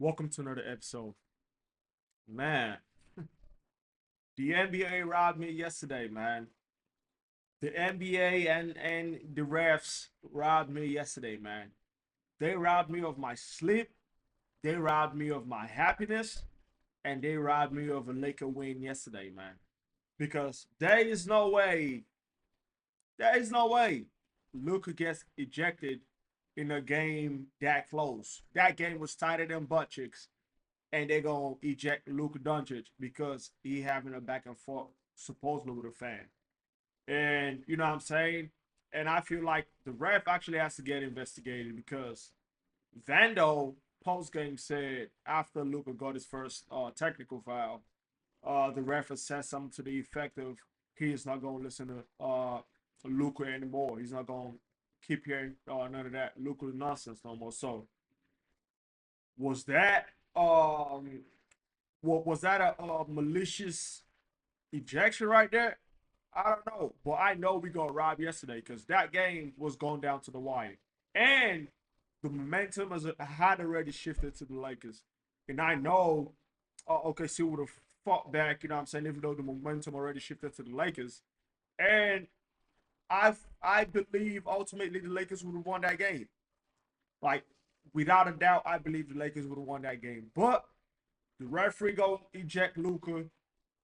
Welcome to another episode. Man, the NBA robbed me yesterday, man. The NBA and the refs robbed me yesterday, man. They robbed me of my sleep, they robbed me of my happiness, and they robbed me of a Laker win yesterday, man. Because there is no way Luka gets ejected in a game that close. That game was tighter than butt cheeks, and they're gonna eject Luka Doncic because he having a back and forth supposedly with a fan. And you know what I'm saying? And I feel like the ref actually has to get investigated because Vando post game said after Luka got his first technical foul, the ref has said something to the effect of he is not gonna listen to Luka anymore. He's not gonna keep hearing none of that Luka nonsense no more. So was that was that a malicious ejection right there? I don't know, but I know we got robbed yesterday because that game was going down to the wire, and the momentum had already shifted to the Lakers, and I know OKC would have fought back. You know what I'm saying? Even though the momentum already shifted to the Lakers, and I believe ultimately the Lakers would have won that game. Like without a doubt, I believe the Lakers would have won that game. But the referee go eject Luca,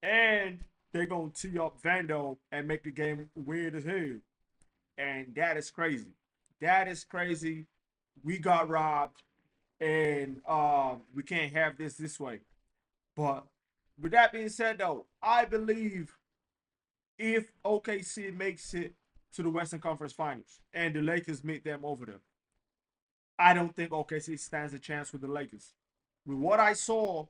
and they're gonna tee up Vando and make the game weird as hell. And that is crazy. That is crazy. We got robbed, and we can't have this way. But with that being said, though, I believe if OKC makes it to the Western Conference Finals and the Lakers meet them over there, I don't think OKC stands a chance with the Lakers. With what I saw,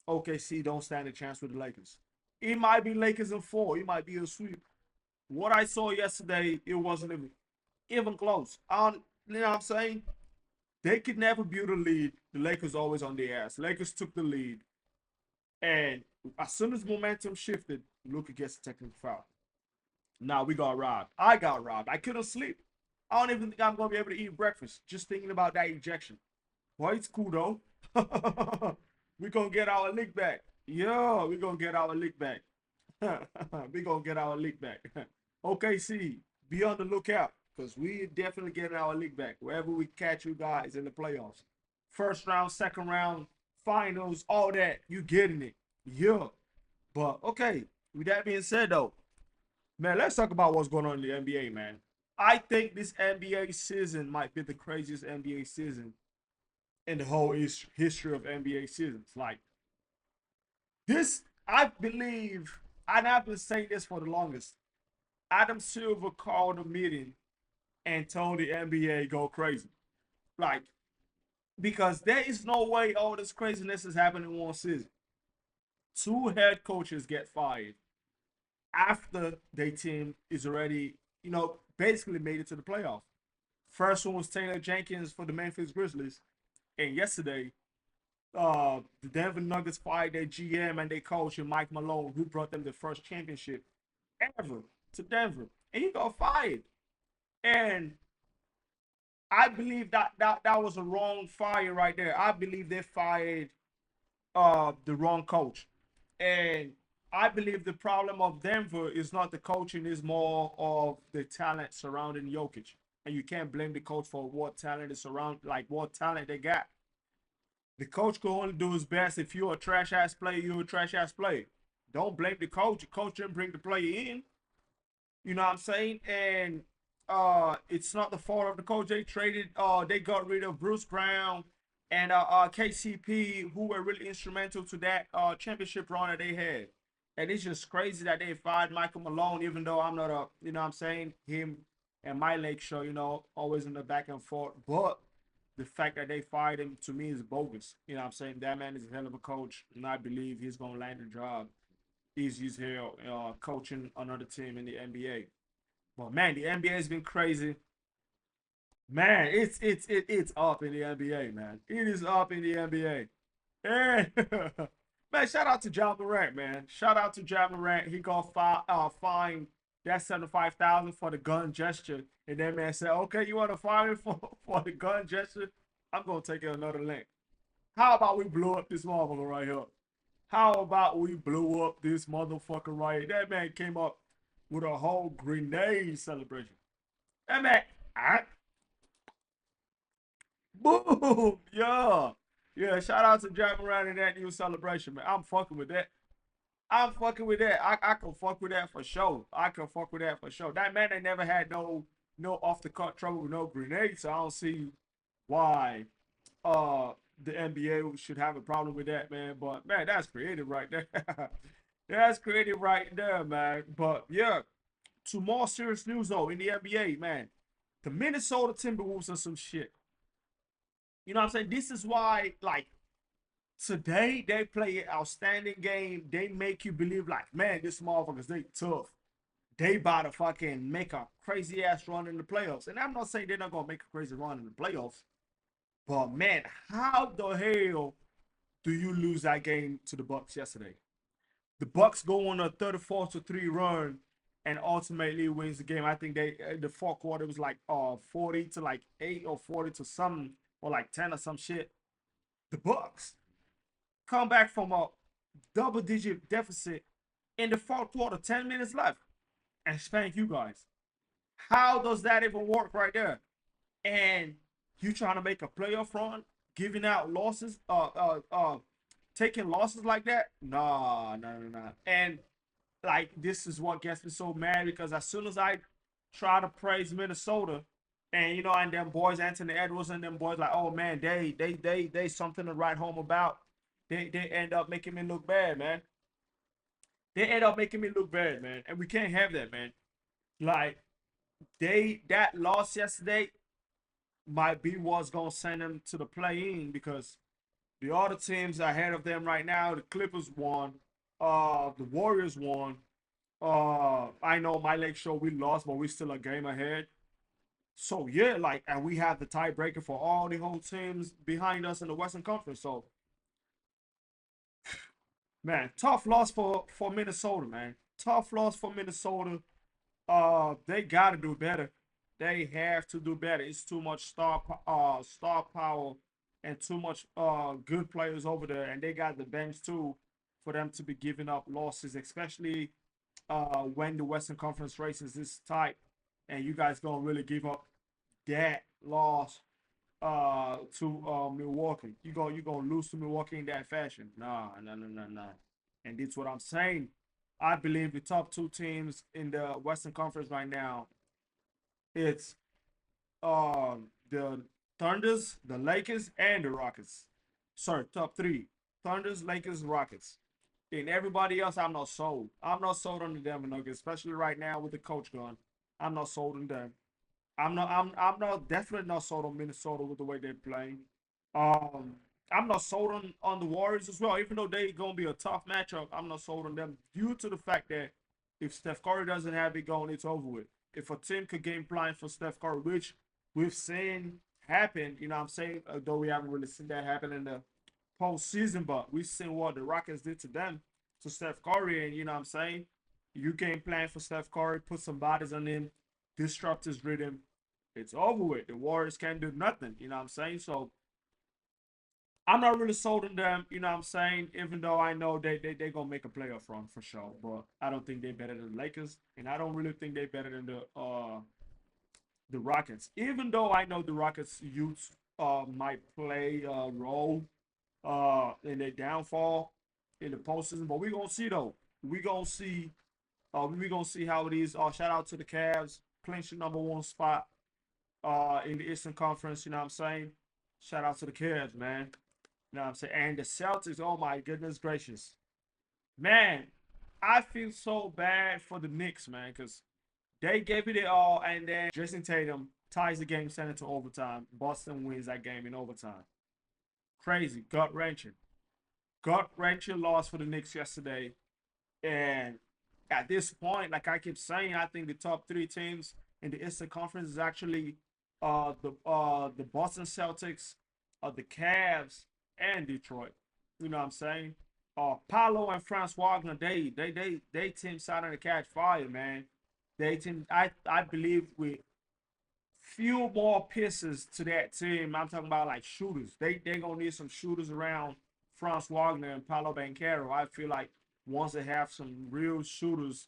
OKC don't stand a chance with the Lakers. It might be Lakers in four. It might be a sweep. What I saw yesterday, it wasn't even close. You know what I'm saying? They could never build a lead. The Lakers always on their ass. Lakers took the lead, and as soon as momentum shifted, Luka gets a technical foul. Now we got robbed. I got robbed. I couldn't sleep. I don't even think I'm gonna be able to eat breakfast just thinking about that ejection. Boy, it's cool though. We gonna get our league back. Yeah, we gonna get our league back. We gonna get our league back. OKC, be on the lookout because we definitely getting our league back wherever we catch you guys in the playoffs. First round, second round, finals, all that. You getting it. Yeah. But okay, with that being said though, man, let's talk about what's going on in the NBA, man. I think this NBA season might be the craziest NBA season in the whole history of NBA seasons. Like this, I believe, and I've been saying this for the longest. Adam Silver called a meeting and told the NBA go crazy. Like, because there is no way all this craziness is happening in one season. Two head coaches get fired after their team is already, basically made it to the playoffs. First one was Taylor Jenkins for the Memphis Grizzlies. And yesterday, the Denver Nuggets fired their GM and their coach, and Mike Malone, who brought them the first championship ever to Denver. And he got fired. And I believe that was a wrong fire right there. I believe they fired the wrong coach. And I believe the problem of Denver is not the coaching, is more of the talent surrounding Jokic. And you can't blame the coach for what talent is around, like what talent they got. The coach can only do his best. If you're a trash ass player, you're a trash ass player. Don't blame the coach. The coach didn't bring the player in. You know what I'm saying? And it's not the fault of the coach. They got rid of Bruce Brown and KCP, who were really instrumental to that championship run that they had. And it's just crazy that they fired Michael Malone, even though I'm not you know what I'm saying, him and my Lake show, always in the back and forth. But the fact that they fired him to me is bogus. You know what I'm saying? That man is a hell of a coach, and I believe he's going to land a job. He's here coaching another team in the NBA. But man, the NBA has been crazy. Man, it's up in the NBA, man. It is up in the NBA. And man, shout out to John Morant, man. Shout out to John Morant. He got fined that 75,000 for the gun gesture, and that man said, "Okay, you want to fine me for the gun gesture? I'm gonna take it another length." How about we blow up this motherfucker right here? How about we blow up this motherfucker right here? That man came up with a whole grenade celebration. That man, I, boom, yeah. Yeah, shout out to driving around in that new celebration, man. I'm fucking with that. I'm fucking with that. I can fuck with that for sure. I can fuck with that for sure. That man ain't never had no off the cut trouble with no grenades, so I don't see why uh the NBA should have a problem with that, man. But man, that's creative right there. That's creative right there, man. But yeah, to more serious news though in the NBA, man. The Minnesota Timberwolves are some shit. You know what I'm saying? This is why, like, today they play an outstanding game. They make you believe, like, man, this motherfuckers, they tough. They about to fucking make a crazy ass run in the playoffs. And I'm not saying they're not gonna make a crazy run in the playoffs, but man, how the hell do you lose that game to the Bucks yesterday? The Bucks go on a 34-3 run and ultimately wins the game. I think they the fourth quarter was like 40 to like 8 or 40 to something or like 10 or some shit. The Bucks come back from a double digit deficit in the fourth quarter, 10 minutes left, and spank you guys. How does that even work right there? And you trying to make a playoff run, giving out losses, taking losses like that? Nah, nah, nah, nah. And like this is what gets me so mad because as soon as I try to praise Minnesota, and and them boys, Anthony Edwards and them boys, like, oh man, they something to write home about. They end up making me look bad, man. They end up making me look bad, man. And we can't have that, man. Like that loss yesterday might be what's gonna send them to the play-in because the other teams ahead of them right now, the Clippers won, the Warriors won. I know my leg show we lost, but we still a game ahead. So yeah, like, and we have the tiebreaker for all the whole teams behind us in the Western Conference. So man, tough loss for Minnesota, man. Tough loss for Minnesota. They gotta do better. They have to do better. It's too much star power and too much good players over there, and they got the bench too for them to be giving up losses, especially when the Western Conference race is this tight, and you guys gonna really give up that loss to Milwaukee. You gonna lose to Milwaukee in that fashion? Nah, nah, nah, nah, nah. And that's what I'm saying. I believe the top two teams in the Western Conference right now, it's the Thunders, the Lakers, and the Rockets. Sorry, top three: Thunders, Lakers, Rockets. And everybody else, I'm not sold. I'm not sold on the Denver Nuggets, especially right now with the coach gone. I'm not sold on them. I'm not definitely not sold on Minnesota with the way they're playing. Um, I'm not sold on the Warriors as well, even though they gonna be a tough matchup. I'm not sold on them due to the fact that if Steph Curry doesn't have it going, it's over with. If a team could game plan for Steph Curry, which we've seen happen, you know what I'm saying, though we haven't really seen that happen in the postseason, but we've seen what the Rockets did to them, to Steph Curry, and you know what I'm saying, you game plan for Steph Curry, put some bodies on him, disrupt his rhythm, it's over with. The Warriors can't do nothing, you know what I'm saying? So I'm not really sold on them, you know what I'm saying? Even though I know they gonna make a playoff run for sure, but I don't think they're better than the Lakers, and I don't really think they're better than the Rockets. Even though I know the Rockets youth might play a role in their downfall in the postseason, but we gonna see though. We gonna see we gonna see how it is. Shout out to the Cavs, clinching number one spot in the Eastern Conference, you know what I'm saying? Shout out to the Cavs, man. You know what I'm saying? And the Celtics, oh my goodness gracious. Man, I feel so bad for the Knicks, man, because they gave it all, and then Jason Tatum ties the game, sent it to overtime. Boston wins that game in overtime. Crazy, gut wrenching. Gut wrenching loss for the Knicks yesterday. And at this point, like I keep saying, I think the top three teams in the Eastern Conference is actually the Boston Celtics, the Cavs, and Detroit. You know what I'm saying? Paolo and Franz Wagner, they team starting to catch fire, man. They team I believe with few more pieces to that team. I'm talking about like shooters. They gonna need some shooters around Franz Wagner and Paolo Banchero. I feel like once they have some real shooters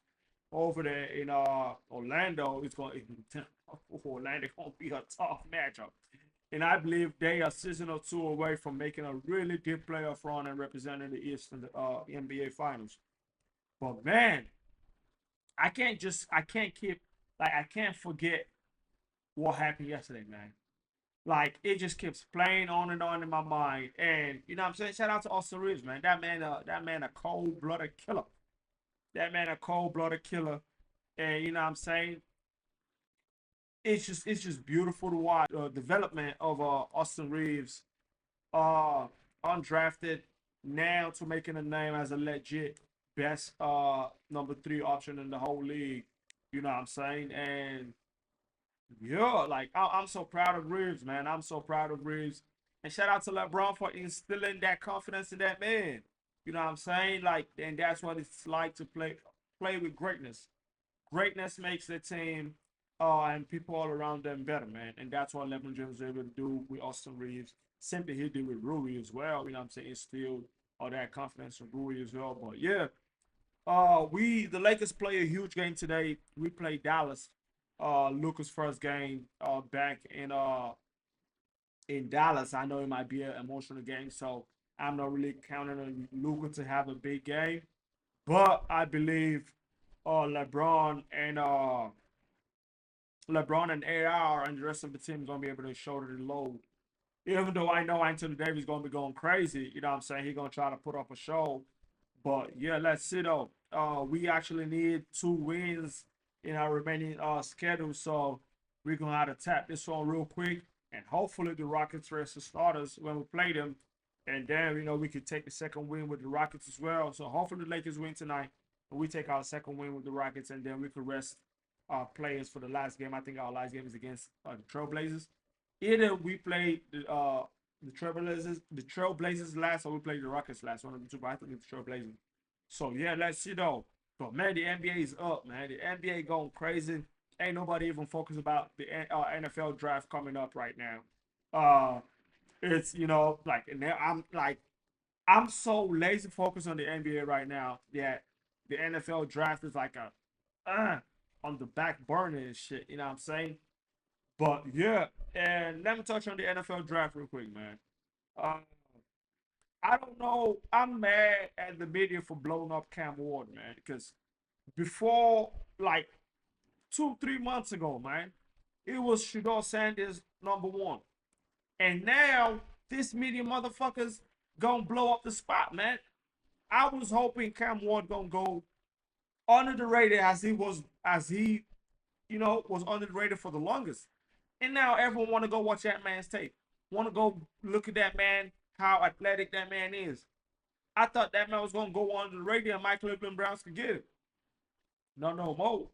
over there in Orlando, it's going Orlando gonna be a tough matchup. And I believe they are season or two away from making a really deep playoff run and representing the East in the NBA Finals. But man, I can't forget what happened yesterday, man. Like it just keeps playing on and on in my mind. And you know what I'm saying? Shout out to Austin Reeves, man. That man a cold-blooded killer. That man a cold-blooded killer. And you know what I'm saying? It's just beautiful to watch the development of Austin Reeves, uh undrafted now to making a name as a legit best number 3 option in the whole league. You know what I'm saying? And yeah, like I'm so proud of Reeves, man. I'm so proud of Reeves. And shout out to LeBron for instilling that confidence in that man. You know what I'm saying? Like, and that's what it's like to play with greatness. Greatness makes the team and people all around them better, man. And that's what LeBron James was able to do with Austin Reeves. Same thing he did with Rui as well. You know what I'm saying? Instilled all that confidence in Rui as well. But yeah, the Lakers play a huge game today. We play Dallas. Luka's first game back in Dallas. I know it might be an emotional game, so I'm not really counting on Luka to have a big game. But I believe LeBron and AR and the rest of the team is gonna be able to shoulder the load. Even though I know Anthony Davis gonna be going crazy, you know what I'm saying? He's gonna try to put up a show. But yeah, let's see though. We actually need 2 wins in our remaining schedule, so we're gonna have to tap this one real quick, and hopefully the Rockets rest the starters when we play them, and then we could take the second win with the Rockets as well. So hopefully the Lakers win tonight, and we take our second win with the Rockets, and then we could rest our players for the last game. I think our last game is against the Trailblazers. Either we play the Trailblazers last, or we play the Rockets last. One of the two, but I think it's the Trailblazers. So yeah, let's see though. But man, the NBA is up, man. The NBA going crazy. Ain't nobody even focused about the NFL draft coming up right now. Uh, it's like, and I'm so lazy focused on the NBA right now that the NFL draft is like a on the back burner and shit. You know what I'm saying? But yeah, and let me touch on the NFL draft real quick, man. Uh, I don't know. I'm mad at the media for blowing up Cam Ward, man, because before, like 2, 3 months ago, man, it was Shador Sanders #1, and now this media motherfuckers gonna blow up the spot, man. I was hoping Cam Ward gonna go under the radar as he was under the radar for the longest. And now everyone want to go watch that man's tape. Want to go look at that man, how athletic that man is. I thought that man was going to go under the radar and my Cleveland Browns could get it. No more.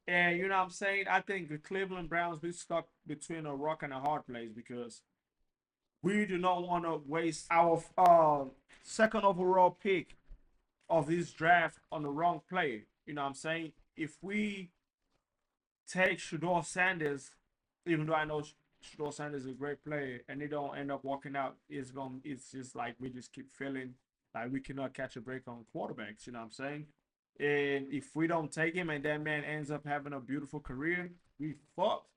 And you know what I'm saying? I think the Cleveland Browns be stuck between a rock and a hard place because we do not want to waste our second overall pick of this draft on the wrong player. You know what I'm saying? If we take Shador Sanders, even though I know Shador Sanders is a great player, and they don't end up walking out, it's just like we just keep feeling like we cannot catch a break on quarterbacks. You know what I'm saying? And if we don't take him, and that man ends up having a beautiful career, we fucked.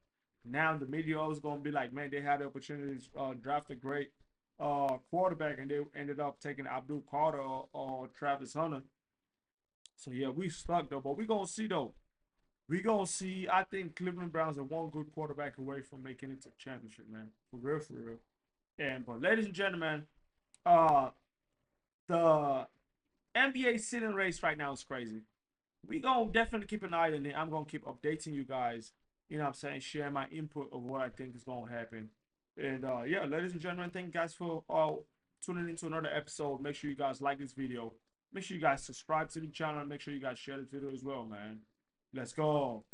Now the media is gonna be like, man, they had the opportunity to draft a great quarterback, and they ended up taking Abdul Carter or Travis Hunter. So yeah, we stuck though, but we gonna see though. We gonna see. I think Cleveland Browns are one good quarterback away from making it to the championship, man. For real, for real. And but ladies and gentlemen, uh, the NBA sitting race right now is crazy. We gonna definitely keep an eye on it. I'm gonna keep updating you guys. You know what I'm saying? Share my input of what I think is gonna happen. And yeah, ladies and gentlemen, thank you guys for tuning into another episode. Make sure you guys like this video. Make sure you guys subscribe to the channel. Make sure you guys share this video as well, man. Let's go.